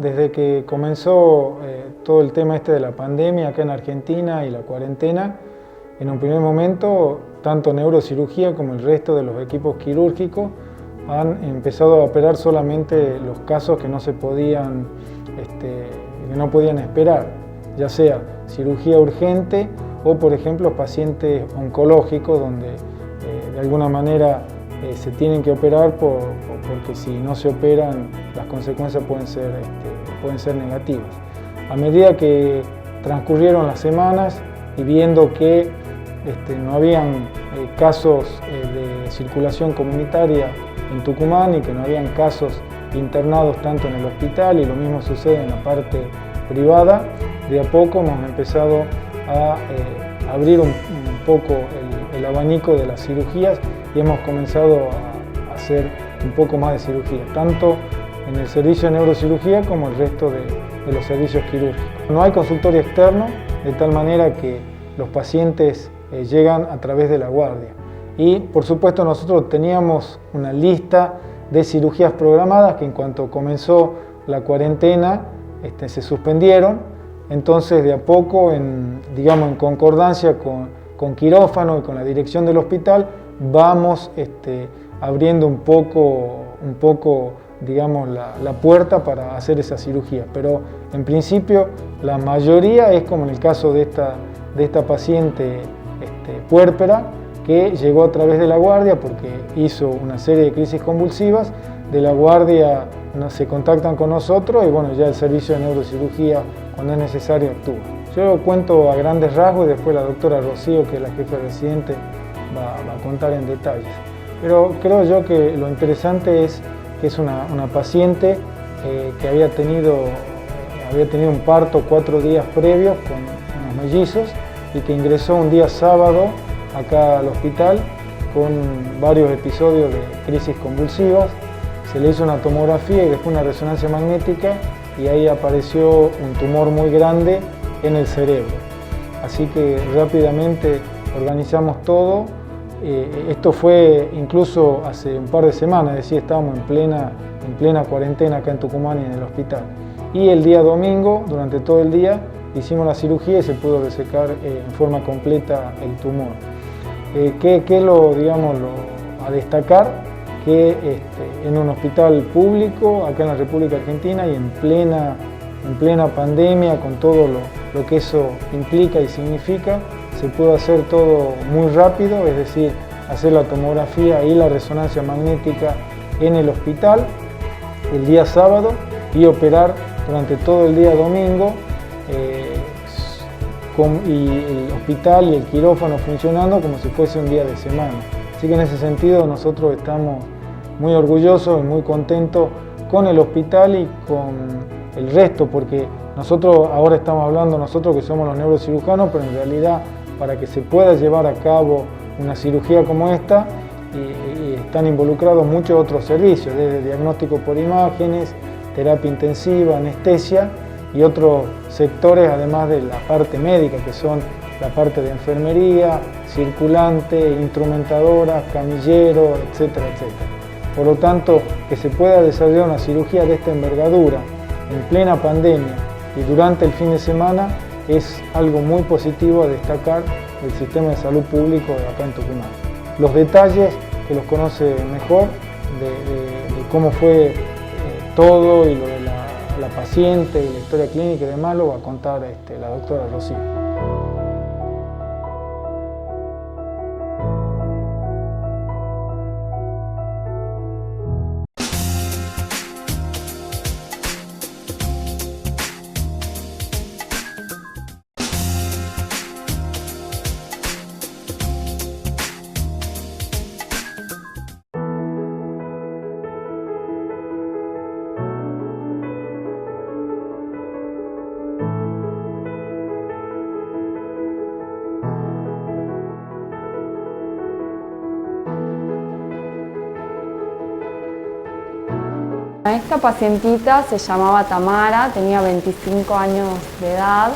desde que comenzó todo el tema de la pandemia acá en Argentina y la cuarentena, en un primer momento, tanto neurocirugía como el resto de los equipos quirúrgicos han empezado a operar solamente los casos que no se podían, que no podían esperar, ya sea cirugía urgente o, por ejemplo, pacientes oncológicos donde de alguna manera se tienen que operar porque si no se operan las consecuencias pueden ser negativas. A medida que transcurrieron las semanas y viendo que no habían casos de circulación comunitaria en Tucumán y que no habían casos internados tanto en el hospital, y lo mismo sucede en la parte privada, de a poco hemos empezado a abrir un poco el abanico de las cirugías y hemos comenzado a hacer un poco más de cirugía, tanto en el servicio de neurocirugía como el resto de los servicios quirúrgicos. No hay consultorio externo, de tal manera que los pacientes llegan a través de la guardia. Y por supuesto nosotros teníamos una lista de cirugías programadas que en cuanto comenzó la cuarentena se suspendieron. Entonces de a poco, en concordancia con quirófano y con la dirección del hospital, vamos abriendo un poco la puerta para hacer esa cirugía. Pero en principio la mayoría es como en el caso de esta paciente puérpera, que llegó a través de la guardia porque hizo una serie de crisis convulsivas. De la guardia se contactan con nosotros y bueno, ya el servicio de neurocirugía, cuando es necesario, actúa. Yo lo cuento a grandes rasgos y después la doctora Rocío, que es la jefa residente, va a contar en detalles. Pero creo yo que lo interesante es que es una paciente que había tenido un parto 4 días previos con unos mellizos y que ingresó un día sábado acá al hospital con varios episodios de crisis convulsivas. Se le hizo una tomografía y después una resonancia magnética y ahí apareció un tumor muy grande en el cerebro. Así que rápidamente organizamos todo. Esto fue incluso hace un par de semanas, es decir, estábamos en plena cuarentena acá en Tucumán y en el hospital. Y el día domingo, durante todo el día, hicimos la cirugía y se pudo resecar en forma completa el tumor. ¿Qué es lo a destacar? Que en un hospital público, acá en la República Argentina, y en plena pandemia, con todo lo que eso implica y significa, se puede hacer todo muy rápido, es decir, hacer la tomografía y la resonancia magnética en el hospital el día sábado y operar durante todo el día domingo, y el hospital y el quirófano funcionando como si fuese un día de semana. Así que en ese sentido nosotros estamos muy orgullosos y muy contentos con el hospital y con el resto, porque nosotros ahora estamos hablando nosotros que somos los neurocirujanos, pero en realidad para que se pueda llevar a cabo una cirugía como esta y están involucrados muchos otros servicios, desde diagnóstico por imágenes, terapia intensiva, anestesia y otros sectores, además de la parte médica, que son la parte de enfermería, circulante, instrumentadoras, camilleros, etcétera, etcétera. Por lo tanto, que se pueda desarrollar una cirugía de esta envergadura en plena pandemia y durante el fin de semana es algo muy positivo a destacar del sistema de salud público de acá en Tucumán. Los detalles, que los conoce mejor, de cómo fue todo y lo de la paciente y la historia clínica y demás, lo va a contar la doctora Rocío. Esta pacientita se llamaba Tamara, tenía 25 años de edad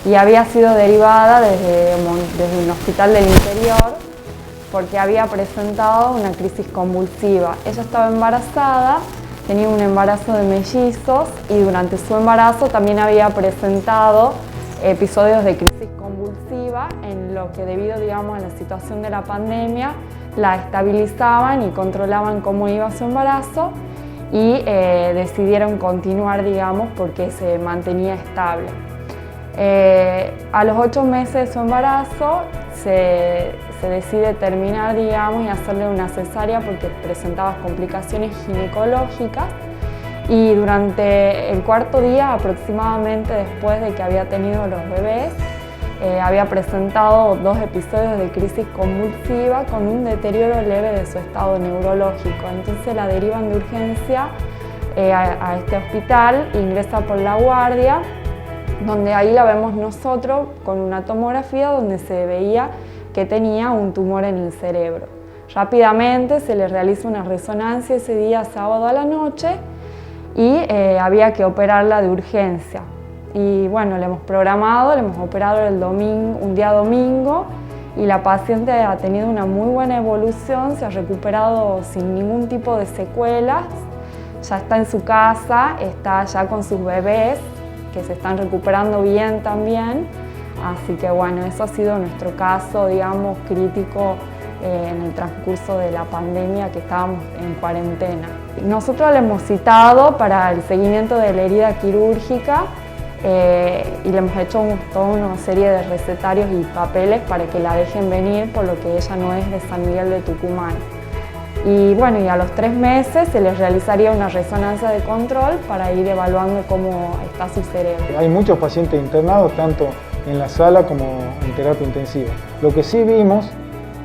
y había sido derivada desde un hospital del interior porque había presentado una crisis convulsiva. Ella estaba embarazada tenía un embarazo de mellizos y durante su embarazo también había presentado episodios de crisis convulsiva en lo que debido, digamos, a la situación de la pandemia la estabilizaban y controlaban cómo iba su embarazo y decidieron continuar, digamos, porque se mantenía estable. A los 8 meses de su embarazo se decide terminar, digamos, y hacerle una cesárea porque presentaba complicaciones ginecológicas, y durante el 4.º día aproximadamente después de que había tenido los bebés había presentado 2 episodios de crisis convulsiva con un deterioro leve de su estado neurológico. Entonces la derivan de urgencia a este hospital, ingresa por la guardia, donde ahí la vemos nosotros con una tomografía donde se veía que tenía un tumor en el cerebro. Rápidamente se le realiza una resonancia ese día sábado a la noche y había que operarla de urgencia. Y bueno, le hemos operado el domingo, un día domingo, y la paciente ha tenido una muy buena evolución, se ha recuperado sin ningún tipo de secuelas, ya está en su casa, está ya con sus bebés, que se están recuperando bien también, así que bueno, eso ha sido nuestro caso, digamos, crítico en el transcurso de la pandemia, que estábamos en cuarentena. Nosotros le hemos citado para el seguimiento de la herida quirúrgica y le hemos hecho toda una serie de recetarios y papeles para que la dejen venir, por lo que ella no es de San Miguel de Tucumán. Y bueno, y a los 3 meses se les realizaría una resonancia de control para ir evaluando cómo está su cerebro. Hay muchos pacientes internados, tanto en la sala como en terapia intensiva. Lo que sí vimos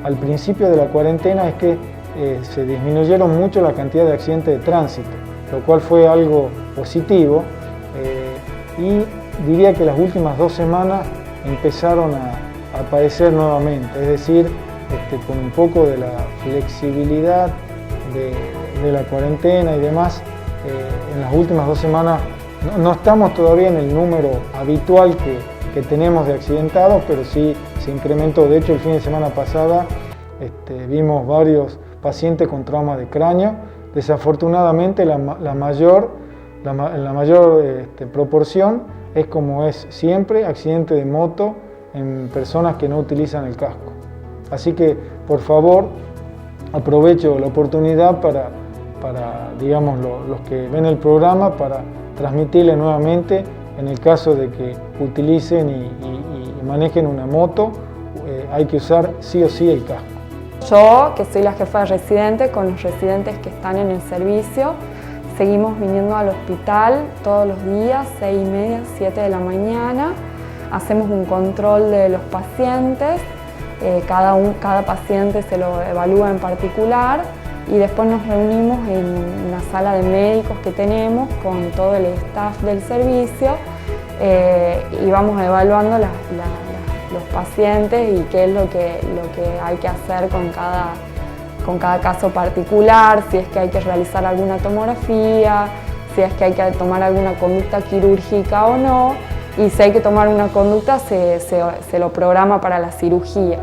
al principio de la cuarentena es que se disminuyeron mucho la cantidad de accidentes de tránsito, lo cual fue algo positivo, y diría que las últimas 2 semanas empezaron a aparecer nuevamente, es decir, con un poco de la flexibilidad de la cuarentena y demás. En las últimas 2 semanas no estamos todavía en el número habitual que tenemos de accidentados, pero sí se incrementó. De hecho, el fin de semana pasada vimos varios pacientes con trauma de cráneo. Desafortunadamente, la mayor proporción es, como es siempre, accidente de moto en personas que no utilizan el casco. Así que, por favor, aprovecho la oportunidad para digamos, los que ven el programa, para transmitirle nuevamente, en el caso de que utilicen y manejen una moto, hay que usar sí o sí el casco. Yo, que soy la jefa de residentes, con los residentes que están en el servicio, seguimos viniendo al hospital todos los días, 6:30, 7 de la mañana. Hacemos un control de los pacientes, cada paciente se lo evalúa en particular, y después nos reunimos en una sala de médicos que tenemos con todo el staff del servicio y vamos evaluando los pacientes y qué es lo que hay que hacer con cada caso particular, si es que hay que realizar alguna tomografía, si es que hay que tomar alguna conducta quirúrgica o no, y si hay que tomar una conducta se lo programa para la cirugía.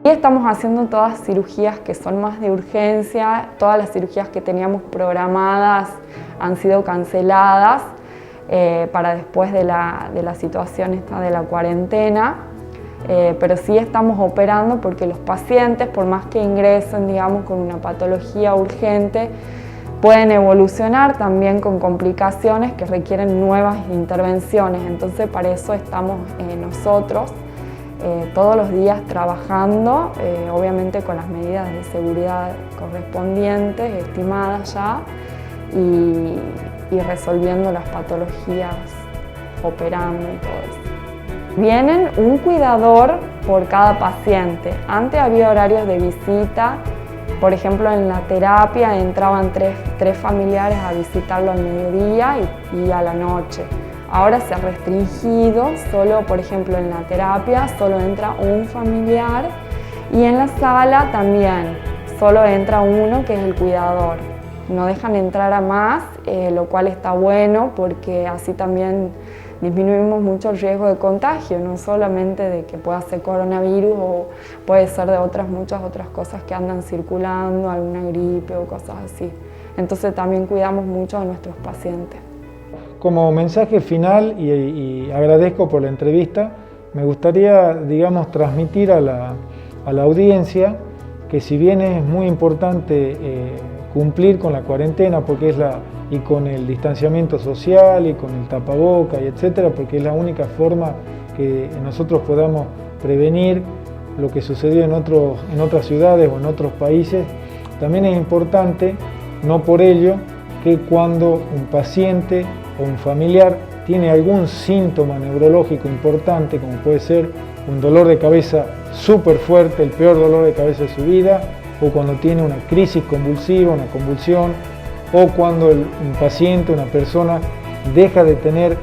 Y estamos haciendo todas cirugías que son más de urgencia, todas las cirugías que teníamos programadas han sido canceladas para después de la situación esta de la cuarentena, pero sí estamos operando porque los pacientes, por más que ingresen, digamos, con una patología urgente, pueden evolucionar también con complicaciones que requieren nuevas intervenciones. Entonces, para eso estamos nosotros todos los días trabajando, obviamente con las medidas de seguridad correspondientes, estimadas ya, y resolviendo las patologías, operando y todo eso. Vienen un cuidador por cada paciente. Antes había horarios de visita, por ejemplo en la terapia entraban tres familiares a visitarlo al mediodía y a la noche. Ahora se ha restringido, solo por ejemplo en la terapia solo entra un familiar y en la sala también solo entra uno que es el cuidador. No dejan entrar a más, lo cual está bueno porque así también disminuimos mucho el riesgo de contagio, no solamente de que pueda ser coronavirus o puede ser de muchas otras cosas que andan circulando, alguna gripe o cosas así. Entonces también cuidamos mucho a nuestros pacientes. Como mensaje final, y agradezco por la entrevista, me gustaría, digamos, transmitir a la audiencia que si bien es muy importante cumplir con la cuarentena porque y con el distanciamiento social y con el tapaboca y etcétera, porque es la única forma que nosotros podamos prevenir lo que sucedió en otras ciudades o en otros países, también es importante, no por ello, que cuando un paciente o un familiar tiene algún síntoma neurológico importante, como puede ser un dolor de cabeza súper fuerte, el peor dolor de cabeza de su vida, o cuando tiene una crisis convulsiva, una convulsión, o cuando un paciente, una persona, deja de tener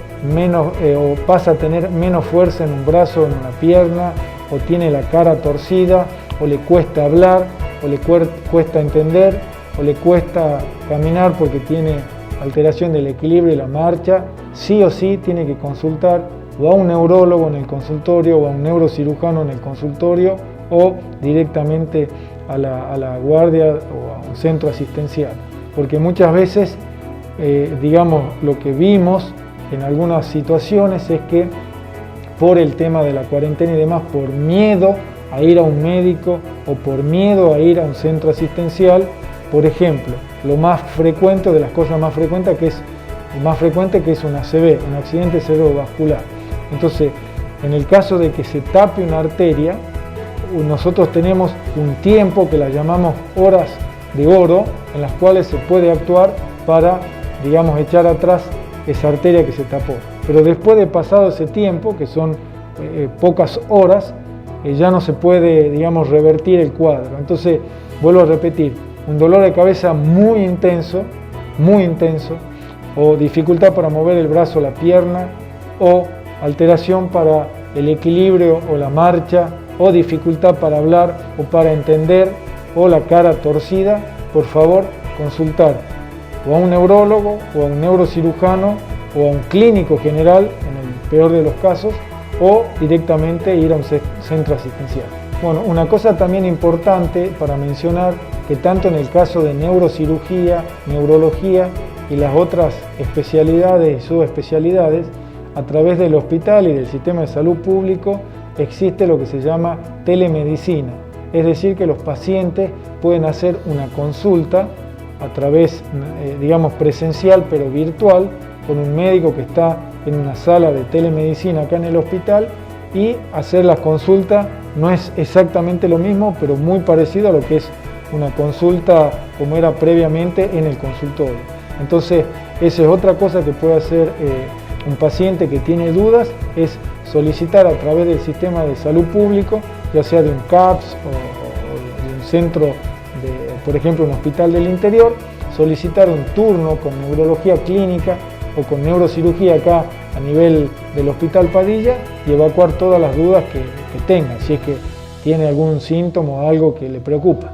o pasa a tener menos fuerza en un brazo o en una pierna, o tiene la cara torcida, o le cuesta hablar, o le cuesta entender, o le cuesta caminar porque tiene alteración del equilibrio y la marcha, sí o sí tiene que consultar o a un neurólogo en el consultorio o a un neurocirujano en el consultorio o directamente a la guardia o a un centro asistencial. Porque muchas veces, digamos, lo que vimos en algunas situaciones es que por el tema de la cuarentena y demás, por miedo a ir a un médico o por miedo a ir a un centro asistencial, por ejemplo, lo más frecuente, de las cosas más frecuentes, que es un ACV, un accidente cerebrovascular. Entonces, en el caso de que se tape una arteria, nosotros tenemos un tiempo que la llamamos horas de oro, en las cuales se puede actuar para, digamos, echar atrás esa arteria que se tapó. Pero después de pasado ese tiempo, que son pocas horas, ya no se puede, digamos, revertir el cuadro. Entonces, vuelvo a repetir, un dolor de cabeza muy intenso, o dificultad para mover el brazo o la pierna, o alteración para el equilibrio o la marcha, o dificultad para hablar o para entender, o la cara torcida, por favor consultar o a un neurólogo, o a un neurocirujano, o a un clínico general, en el peor de los casos, o directamente ir a un centro asistencial. Bueno, una cosa también importante para mencionar, que tanto en el caso de neurocirugía, neurología y las otras especialidades y subespecialidades, a través del hospital y del sistema de salud público existe lo que se llama telemedicina, es decir, que los pacientes pueden hacer una consulta a través, digamos, presencial pero virtual, con un médico que está en una sala de telemedicina acá en el hospital, y hacer la consulta. No es exactamente lo mismo, pero muy parecido a lo que es una consulta como era previamente en el consultorio. Entonces, esa es otra cosa que puede hacer un paciente que tiene dudas, es solicitar a través del sistema de salud público, ya sea de un CAPS o de un centro, por ejemplo, un hospital del interior, solicitar un turno con neurología clínica o con neurocirugía acá a nivel del Hospital Padilla y evacuar todas las dudas que tenga, si es que tiene algún síntoma o algo que le preocupa.